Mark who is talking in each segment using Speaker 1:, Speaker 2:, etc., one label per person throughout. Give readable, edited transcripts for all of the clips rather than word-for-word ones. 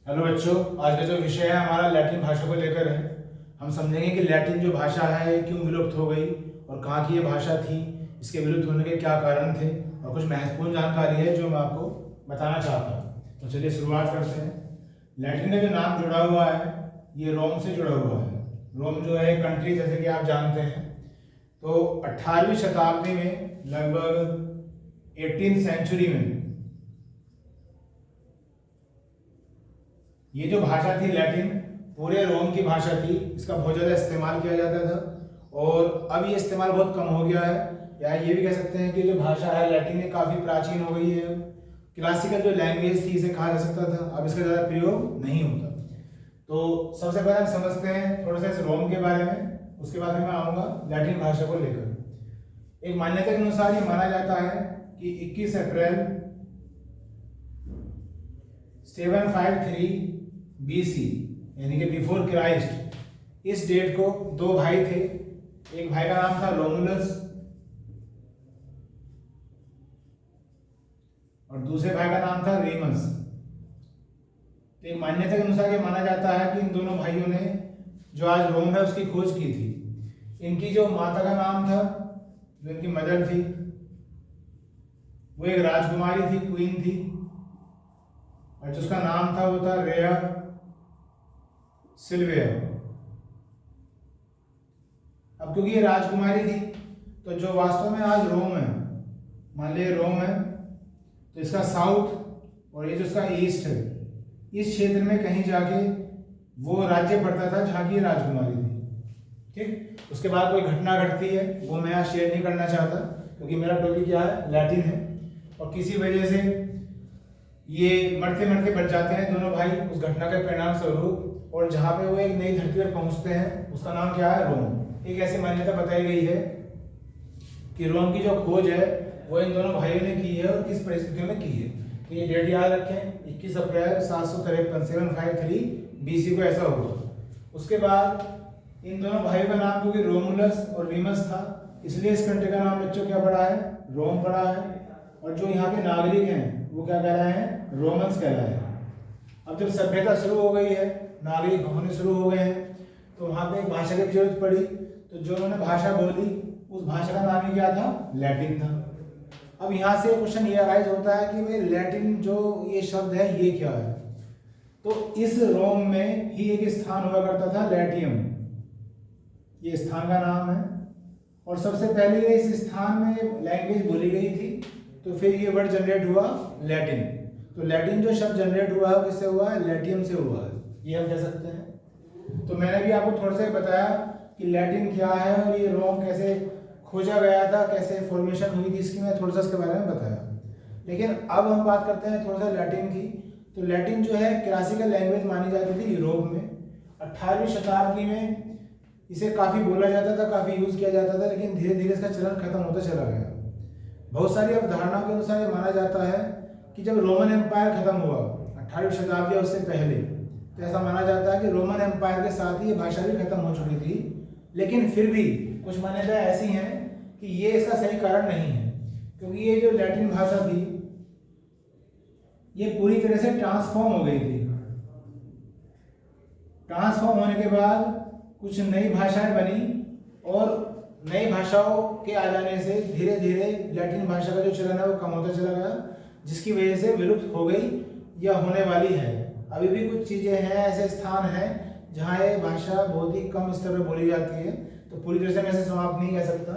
Speaker 1: Hello बच्चों, आज का जो विषय है हमारा लैटिन भाषा को लेकर है। हम समझेंगे कि लैटिन जो भाषा है ये क्यों विलुप्त हो गई और कहाँ की ये भाषा थी, इसके विलुप्त होने के क्या कारण थे और कुछ महत्वपूर्ण जानकारी है जो मैं आपको बताना चाहता हूँ। तो चलिए शुरुआत करते हैं। लैटिन का जो नाम जुड़ा हुआ है ये रोम से जुड़ा हुआ है। रोम जो है कंट्री, जैसे कि आप जानते हैं, तो 18वीं शताब्दी में लगभग 18th सेंचुरी में ये जो भाषा थी लैटिन पूरे रोम की भाषा थी। इसका बहुत ज़्यादा इस्तेमाल किया जाता था और अब ये इस्तेमाल बहुत कम हो गया है, या ये भी कह सकते हैं कि जो भाषा है लैटिन ये काफ़ी प्राचीन हो गई है। क्लासिकल जो लैंग्वेज थी इसे कहा जा सकता था, अब इसका ज़्यादा प्रयोग नहीं होता। तो सबसे पहले हम समझते हैं थोड़ा सा इस रोम के बारे में, उसके बाद में मैं आऊँगा लैटिन भाषा को लेकर। एक मान्यता के अनुसार ये माना जाता है कि 21 अप्रैल 753 BC यानी कि बिफोर क्राइस्ट, इस डेट को दो भाई थे। एक भाई का नाम था रोमुलस और दूसरे भाई का नाम था रेमस। तो एक मान्यता के अनुसार ये माना जाता है कि इन दोनों भाइयों ने जो आज रोम है उसकी खोज की थी। इनकी जो माता का नाम था, जो इनकी मदर थी, वो एक राजकुमारी थी, क्वीन थी, और जिसका नाम था वो था रेया सिल्विया। अब क्योंकि ये राजकुमारी थी तो जो वास्तव में आज रोम है, मान लीजिए रोम है, तो इसका साउथ और ये जो इसका ईस्ट है, इस क्षेत्र में कहीं जाके वो राज्य पड़ता था जहाँ की ये राजकुमारी थी। ठीक, उसके बाद कोई घटना घटती है वो मैं यहाँ शेयर नहीं करना चाहता क्योंकि मेरा टॉपिक क्या है, लैटिन है, और किसी वजह से ये मरते मरते बच जाते हैं दोनों भाई उस घटना के परिणाम स्वरूप, और जहाँ पे वो एक नई धरती पर पहुँचते हैं उसका नाम क्या है, रोम। एक ऐसी मान्यता बताई गई है कि रोम की जो खोज है वो इन दोनों भाइयों ने की है और किस परिस्थितियों में की है। तो ये डेट याद रखें, 21 अप्रैल 753 BC को ऐसा हुआ। उसके बाद इन दोनों भाइयों का नाम क्योंकि रोमुलस और रीमस था, इसलिए इस कंट्री का नाम बच्चों क्या पड़ा है, रोम पड़ा है। और जो यहाँ के नागरिक हैं वो क्या कह रहे हैं, रोमन्स कह रहे हैं। अब जब सभ्यता शुरू हो गई है, नागरिक होने शुरू हो गए हैं, तो वहाँ पे एक भाषा की जरूरत पड़ी। तो जो उन्होंने भाषा बोली उस भाषा का नाम ही क्या था, लैटिन था। अब यहाँ से क्वेश्चन ये अराइज होता है कि भाई लैटिन जो ये शब्द है ये क्या है। तो इस रोम में ही एक स्थान हुआ करता था लैटियम, ये स्थान का नाम है, और सबसे पहले इस स्थान में लैंग्वेज बोली गई थी, तो फिर ये वर्ड जनरेट हुआ लैटिन। तो लैटिन जो शब्द जनरेट हुआ है किससे हुआ है, लैटियम से हुआ है, ये हम कह सकते हैं। तो मैंने भी आपको थोड़ा सा बताया कि लैटिन क्या है और ये रोम कैसे खोजा गया था, कैसे फॉर्मेशन हुई थी, इसकी मैं थोड़ा सा इसके बारे में बताया। लेकिन अब हम बात करते हैं थोड़ा सा लैटिन की। तो लैटिन जो है क्लासिकल लैंग्वेज मानी जाती थी यूरोप में। 18वीं शताब्दी में इसे काफ़ी बोला जाता था, काफ़ी यूज़ किया जाता था, लेकिन धीरे धीरे इसका चलन खत्म होता चला गया। बहुत सारी अवधारणाओं के अनुसार ये माना जाता है कि जब रोमन एम्पायर खत्म हुआ 18वीं शताब्दी उससे पहले, तो ऐसा माना जाता है कि रोमन एम्पायर के साथ ही ये भाषा भी खत्म हो चुकी थी। लेकिन फिर भी कुछ मान्यताएं ऐसी हैं कि ये इसका सही कारण नहीं है, क्योंकि ये जो लैटिन भाषा थी ये पूरी तरह से ट्रांसफॉर्म हो गई थी। ट्रांसफॉर्म होने के बाद कुछ नई भाषाएं बनी और नई भाषाओं के आ जाने से धीरे धीरे लैटिन भाषा का जो चलन है वो कम होता चला गया, जिसकी वजह से विलुप्त हो गई या होने वाली है। अभी भी कुछ चीज़ें हैं, ऐसे स्थान हैं जहाँ ये भाषा बहुत ही कम स्तर पर बोली जाती है, तो पूरी तरह से मैं इसे समाप्त नहीं कह सकता।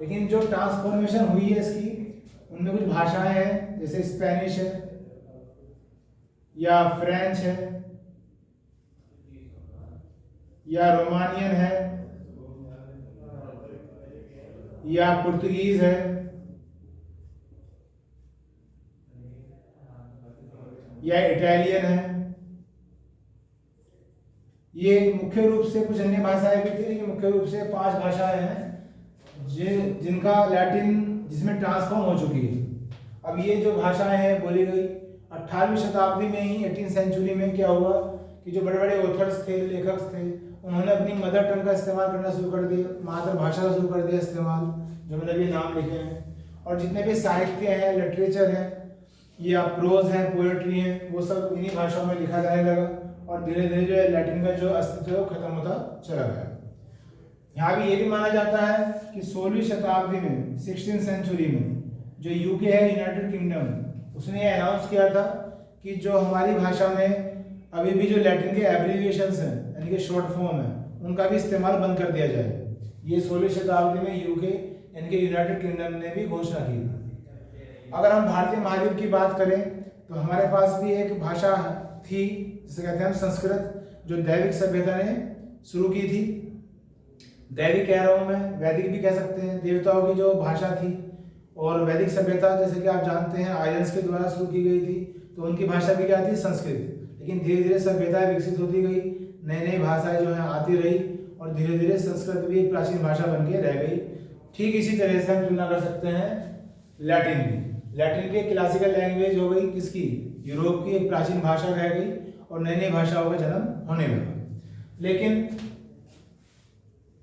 Speaker 1: लेकिन जो ट्रांसफॉर्मेशन हुई है इसकी, उनमें कुछ भाषाएं हैं जैसे स्पेनिश है या फ्रेंच है या रोमानियन है या पुर्तगीज है या इटालियन है। ये मुख्य रूप से कुछ अन्य भाषाएं भी थी, लेकिन मुख्य रूप से 5 भाषाएं हैं जिनका लैटिन जिसमें ट्रांसफॉर्म हो चुकी है। अब ये जो भाषाएं हैं बोली गई 18वीं शताब्दी में ही, 18th सेंचुरी में क्या हुआ कि जो बड़े बड़े ऑथर्स थे, लेखक थे, उन्होंने अपनी मदर टंग का इस्तेमाल करना शुरू कर दिया, मातृभाषा का शुरू कर दिया इस्तेमाल, जो मैंने भी नाम लिखे हैं। और जितने भी साहित्य हैं, लिटरेचर है, या प्रोज है, पोएट्री है, वो सब इन्हीं भाषाओं में लिखा जाने लगा और धीरे धीरे जो है लैटिन का जो अस्तित्व है वो खत्म होता चला गया। यहाँ भी ये भी माना जाता है कि 16वीं शताब्दी में 16th सेंचुरी में जो यूके है, यूनाइटेड किंगडम, उसने ये अनाउंस किया था कि जो हमारी भाषा में अभी भी जो लैटिन के एब्रीविएशंस हैं यानी कि शॉर्ट फॉर्म है उनका भी इस्तेमाल बंद कर दिया जाए। ये 16वीं शताब्दी में यूके यानी कि यूनाइटेड किंगडम ने भी घोषणा की। अगर हम भारतीय महाद्वीप की बात करें तो हमारे पास भी एक भाषा थी जिसे कहते हैं हम संस्कृत, जो दैविक सभ्यता ने शुरू की थी। दैविक कह रहा हूँ मैं, वैदिक भी कह सकते हैं, देवताओं की जो भाषा थी। और वैदिक सभ्यता जैसे कि आप जानते हैं आर्यंस के द्वारा शुरू की गई थी, तो उनकी भाषा भी क्या थी, संस्कृत। लेकिन धीरे धीरे सभ्यताएं विकसित होती गई, नई नई भाषाएं जो है आती रही और धीरे धीरे संस्कृत भी एक प्राचीन भाषा बन के रह गई। ठीक इसी तरह से हम तुलना कर सकते हैं लैटिन भी। लैटिन की क्लासिकल लैंग्वेज हो गई किसकी, यूरोप की, एक प्राचीन भाषा रह गई और नई नई भाषाओं का जन्म होने लगा। लेकिन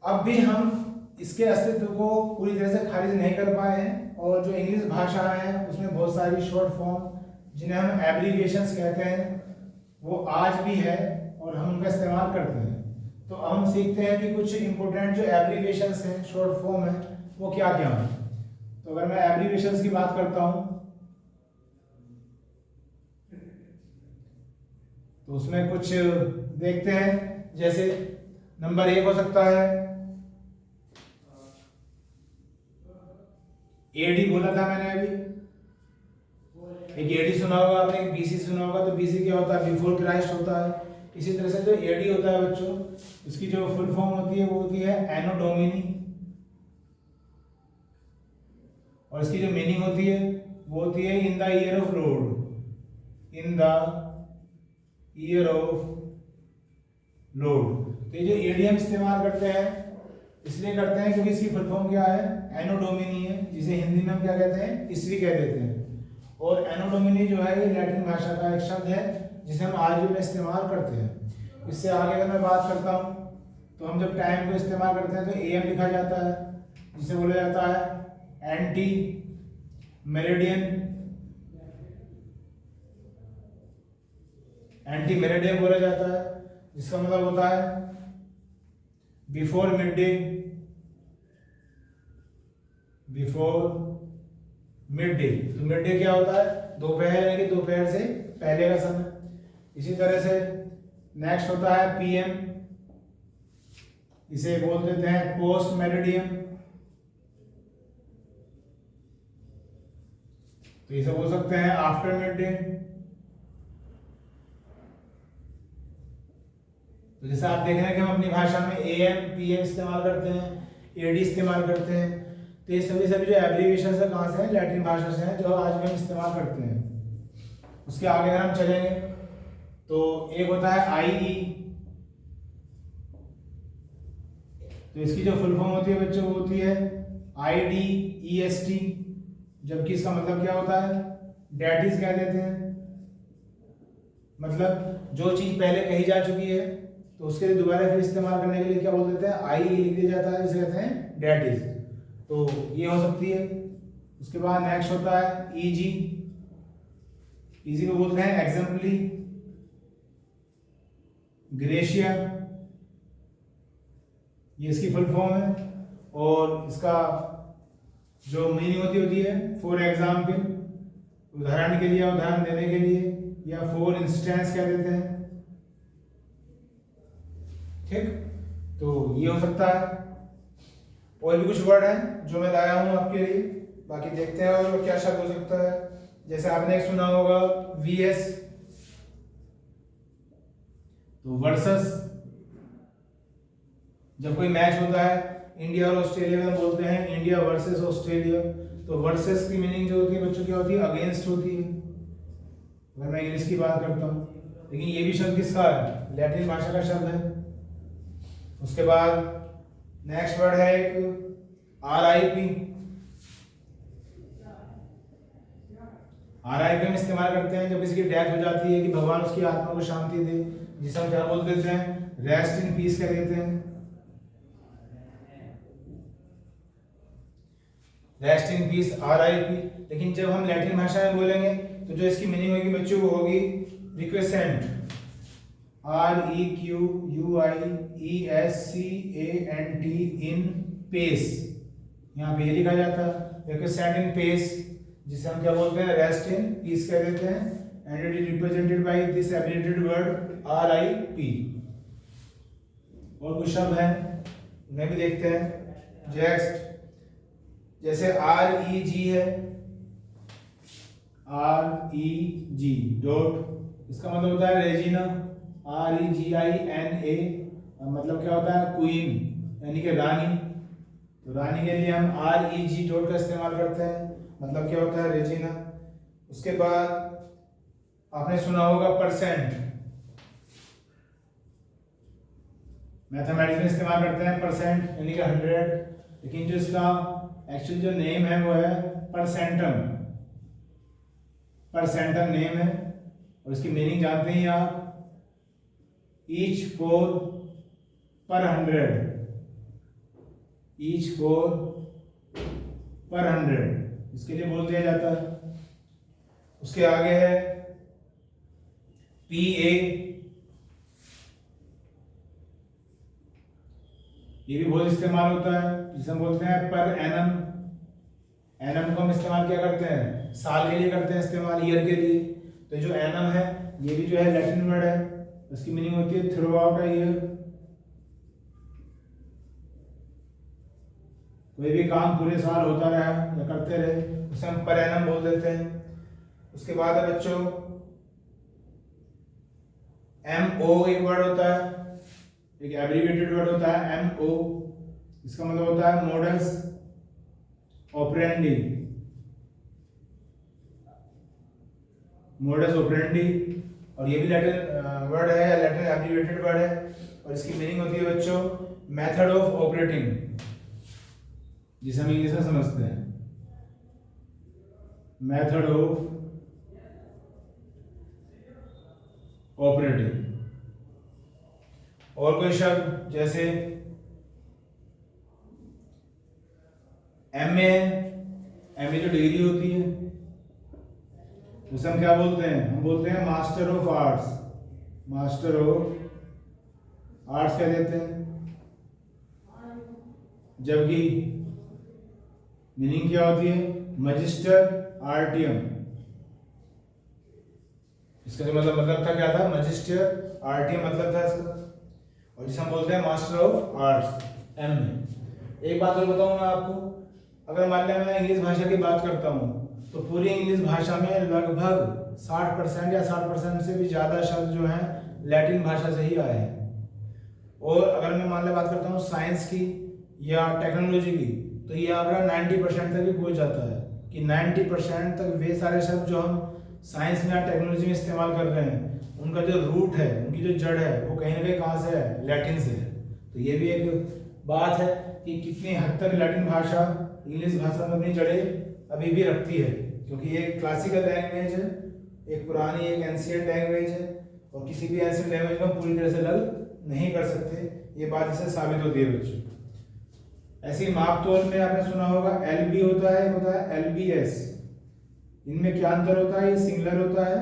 Speaker 1: अब भी हम इसके अस्तित्व को पूरी तरह से खारिज नहीं कर पाए हैं और जो इंग्लिश भाषा है उसमें बहुत सारी शॉर्ट फॉर्म जिन्हें हम एब्रीविएशंस कहते हैं वो आज भी है और हम उनका इस्तेमाल करते हैं। तो हम सीखते हैं कि कुछ इंपॉर्टेंट जो एब्रीविएशंस हैं, शॉर्ट फॉर्म है, वो क्या क्या हैं। तो अगर मैं एब्रीविएशंस की बात करता हूं तो उसमें कुछ देखते हैं। जैसे नंबर 1 हो सकता है एडी, बोला था मैंने अभी, एक एडी सुना होगा आपने, एक बीसी सुना होगा। तो बीसी क्या होता है, बिफोर क्राइस्ट होता है। इसी तरह से जो एडी होता है बच्चों, इसकी जो फुल फॉर्म होती है वो होती है एनो डोमिनी, और इसकी जो मीनिंग होती है वो होती है in the year of Lord, in the year of Lord. तो ये जो एडी हम इस्तेमाल करते हैं इसलिए करते हैं क्योंकि इसकी फुल फॉर्म क्या है, एनो डोमिनी है, जिसे हिंदी में हम क्या कहते हैं, ईस्वी कह देते हैं। और एनो डोमिनी जो है ये लैटिन भाषा का एक शब्द है जिसे हम आज भी में इस्तेमाल करते हैं। इससे आगे अगर मैं बात करता हूँ तो हम जब टाइम को इस्तेमाल करते हैं तो एएम लिखा जाता है, जिसे बोला जाता है एंटी मेरिडियन, एंटी मेरिडियन बोला जाता है, जिसका मतलब होता है before mid day, before mid day. तो मिड डे क्या होता है, दोपहर, यानी कि दोपहर से पहले का समय। इसी तरह से नेक्स्ट होता है पीएम, इसे बोल देते हैं पोस्ट मेरिडियम। तो इसे बोल सकते हैं आफ्टर मिड डे। तो जैसे आप देख रहे हैं कि हम अपनी भाषा में एएम पीएम इस्तेमाल करते हैं, एडी इस्तेमाल करते हैं। तो ये सभी जो एब्रीविएशन है कहाँ से हैं, लैटिन भाषा से हैं, जो आज भी हम इस्तेमाल करते हैं। उसके आगे अगर हम चलेंगे तो एक होता है आईई, तो इसकी जो फुल फॉर्म होती है बच्चों वो होती है IDEST, जबकि इसका मतलब क्या होता है, डेट इज कह देते हैं। मतलब जो चीज पहले कही जा चुकी है तो उसके लिए दोबारा फिर इस्तेमाल करने के लिए क्या बोल देते हैं, IE लिख दिया जाता है, जिसे कहते हैं डेट इज। तो ये हो सकती है। उसके बाद नेक्स्ट होता है EG, इसी को बोलते हैं एग्जाम्पली, ग्रेशिया, ये इसकी फुल फॉर्म है। और इसका जो मीनिंग होती है फॉर एग्जाम्पल, उदाहरण के लिए, उदाहरण देने के लिए, या फॉर इंस्टेंस कह देते हैं। ठीक, तो ये हो सकता है। और भी कुछ वर्ड हैं जो मैं लाया हूं आपके लिए, बाकी देखते हैं और क्या शब्द हो सकता है। जैसे आपने एक सुना होगा VS, तो वर्सेस, जब कोई मैच होता है इंडिया और ऑस्ट्रेलिया में, बोलते हैं इंडिया वर्सेस ऑस्ट्रेलिया। तो वर्सेस की मीनिंग जो होती है बच्चों क्या होती है, अगेंस्ट होती है, अगर मैं इंग्लिश की बात करता हूं। लेकिन ये भी शब्द किसका है, लैटिन भाषा का शब्द है। उसके बाद नेक्स्ट वर्ड है एक RIP। RIP हम इस्तेमाल करते हैं जब किसी की डेथ हो जाती है कि भगवान उसकी आत्मा को शांति दे, जिसे हम क्या बोल देते हैं, रेस्ट इन पीस कह देते हैं। Rest in peace, RIP। लेकिन जब हम लैटिन भाषा में बोलेंगे तो जो इसकी मीनिंग होगी बच्चों वो होगी रिक्वेसेंट, REQUIESCANT इन पेस। यहाँ पे ये लिखा जाता है रिक्वेसेंट इन पेस, जिसे हम क्या बोलते हैं रेस्ट इन पीस कह देते हैं, and it is represented by this abbreviated word RIP। और कुछ शब्द हैं उन्हें भी देखते हैं। जस्ट जैसे REG है, REG डॉट, इसका मतलब होता है रेजिना, REGINA, मतलब क्या होता है क्वीन यानी कि रानी। तो रानी के लिए हम REG डॉट का इस्तेमाल करते हैं, मतलब क्या होता है रेजिना। उसके बाद आपने सुना होगा परसेंट, मैथमेटिक्स में इस्तेमाल करते हैं परसेंट यानी कि 100, लेकिन जो इसका एक्चुअल जो नेम है वो है परसेंटम, परसेंटम नेम है। और इसकी मीनिंग जानते हैं आप, ईच फोर पर 100, ईच फोर पर 100 इसके लिए बोल दिया जाता है। उसके आगे है PA, ये भी बहुत इस्तेमाल होता है, जिसे हम बोलते हैं पर एनम। एनम को हम इस्तेमाल क्या करते हैं साल के लिए करते हैं इस्तेमाल, ईयर के लिए। तो जो एनम है ये भी जो है लैटिन वर्ड है, उसकी मीनिंग होती है थ्रू आउट अ ईयर। कोई भी काम पूरे साल होता रहा या करते रहे उसे हम पर एनम बोल देते हैं। उसके बाद है बच्चों MO, एक वर्ड होता है, एक एब्रिविएटेड वर्ड होता है MO, इसका मतलब होता है मोडस ऑपरेंडी, मोडस ऑपरेंडी। और ये भी लैटिन वर्ड है, लैटिन एब्रिविएटेड वर्ड है, और इसकी मीनिंग होती है बच्चों मेथड ऑफ ऑपरेटिंग, जिसे हम इंग्लिश में समझते हैं मेथड ऑफ ऑपरेटिंग। और कोई शब्द जैसे MA, MA जो डिग्री होती है उसे हम क्या बोलते हैं, हम बोलते हैं master of arts, master of arts कह देते हैं। जबकि मीनिंग क्या होती है मजिस्टर आर्टियम, इसका जो मतलब था क्या था मजिस्टर आर्टियम मतलब था इसका, और जिसे हम बोलते हैं मास्टर ऑफ आर्ट्स MA। एक बात और बताऊं मैं आपको, अगर मान लिया मैं इंग्लिश भाषा की बात करता हूं तो पूरी इंग्लिश भाषा में लगभग 60% या 60% से भी ज़्यादा शब्द जो हैं लैटिन भाषा से ही आए हैं। और अगर मैं मान लिया बात करता हूँ साइंस की या टेक्नोलॉजी की, तो ये आंकड़ा 90% तक भी पहुँच जाता है कि 90% तक वे सारे शब्द जो हम साइंस में या टेक्नोलॉजी में इस्तेमाल कर रहे हैं उनका जो रूट है, उनकी जो जड़ है वो कहीं ना कहीं कहाँ से है, लैटिन से है। तो ये भी एक बात है कि कितनी हद तक लैटिन भाषा इंग्लिश भाषा में अपनी जड़ें अभी भी रखती है, क्योंकि ये क्लासिकल लैंग्वेज है, एक पुरानी एक एंशिएंट लैंग्वेज है, और किसी भी एंशिएंट लैंग्वेज को पूरी तरह से अलग नहीं कर सकते। ये बात इससे साबित होती है बच्चों। ऐसे ही माप तोल में आपने सुना होगा LB होता है LBS, इनमें क्या अंतर होता है, ये सिंगुलर होता है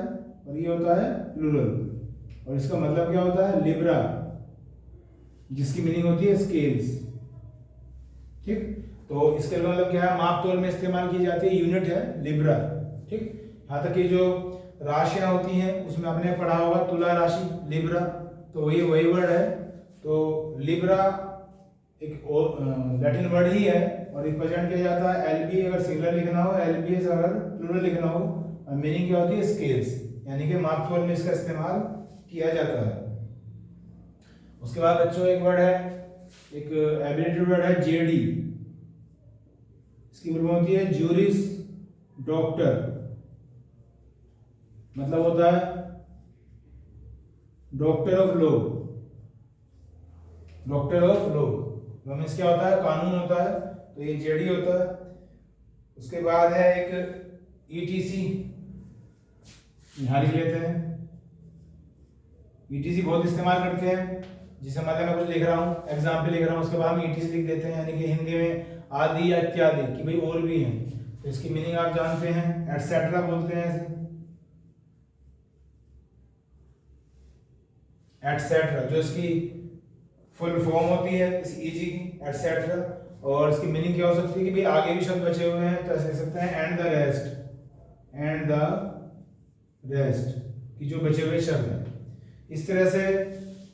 Speaker 1: और ये होता है प्लूरल, और इसका मतलब क्या होता है लिब्रा, जिसकी मीनिंग होती है स्केल्स। ठीक, तो इसके मतलब क्या है माप तोल में इस्तेमाल की जाती है यूनिट है लिब्रा। ठीक, यहाँ तक कि जो राशियां होती हैं उसमें आपने पढ़ा होगा तुला राशि लिब्रा, तो वही वर्ड है। तो लिब्रा एक लैटिन वर्ड ही है और रिप्रेजेंट किया जाता है LB अगर सिंगुलर लिखना हो, LBS अगर प्लूरल लिखना हो, और मीनिंग क्या होती है स्केल्स, यानी कि माप तोल में इसका इस्तेमाल किया जाता है। उसके बाद बच्चों एक वर्ड है, एक एब्रिविएटेड वर्ड है JD, इसकी फुल फॉर्म होती है ज्यूरिस डॉक्टर, मतलब होता है doctor of law, doctor of law means क्या होता है कानून होता है, तो ये JD होता है। उसके बाद है एक ETC, यहाँ लिख लेते हैं ETC बहुत इस्तेमाल करते हैं, जिसे मतलब मैं कुछ लिख रहा हूँ एग्जाम पे लिख रहा हूँ, उसके बाद हम ETC लिख देते हैं, यानी कि हिंदी में आदि या इत्यादि कि भाई और भी हैं, तो तो इसकी मीनिंग आप जानते हैं, एटसेट्रा बोलते हैं इसे, एटसेट्रा, जो इसकी फुल फॉर्म होती है इस ईजी की, एटसेट्रा। और इसकी मीनिंग क्या हो सकती है कि भाई आगे भी शब्द बचे हुए हैं, तो ऐसे कह सकते हैं and the rest, and the rest, कि जो बचे हुए शब्द हैं। इस तरह से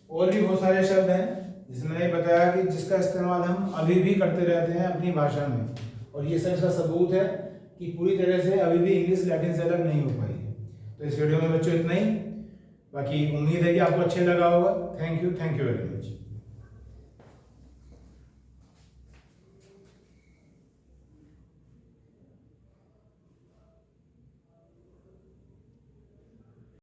Speaker 1: और भी बहुत सारे शब्द हैं जिसमें मैंने बताया कि जिसका इस्तेमाल हम अभी भी करते रहते हैं अपनी भाषा में, और ये सब इसका सबूत है कि पूरी तरह से अभी भी इंग्लिश लैटिन से अलग नहीं हो पाई है। तो इस वीडियो में बच्चों इतना ही, बाकी उम्मीद है कि आपको अच्छे लगा होगा। Thank you very much.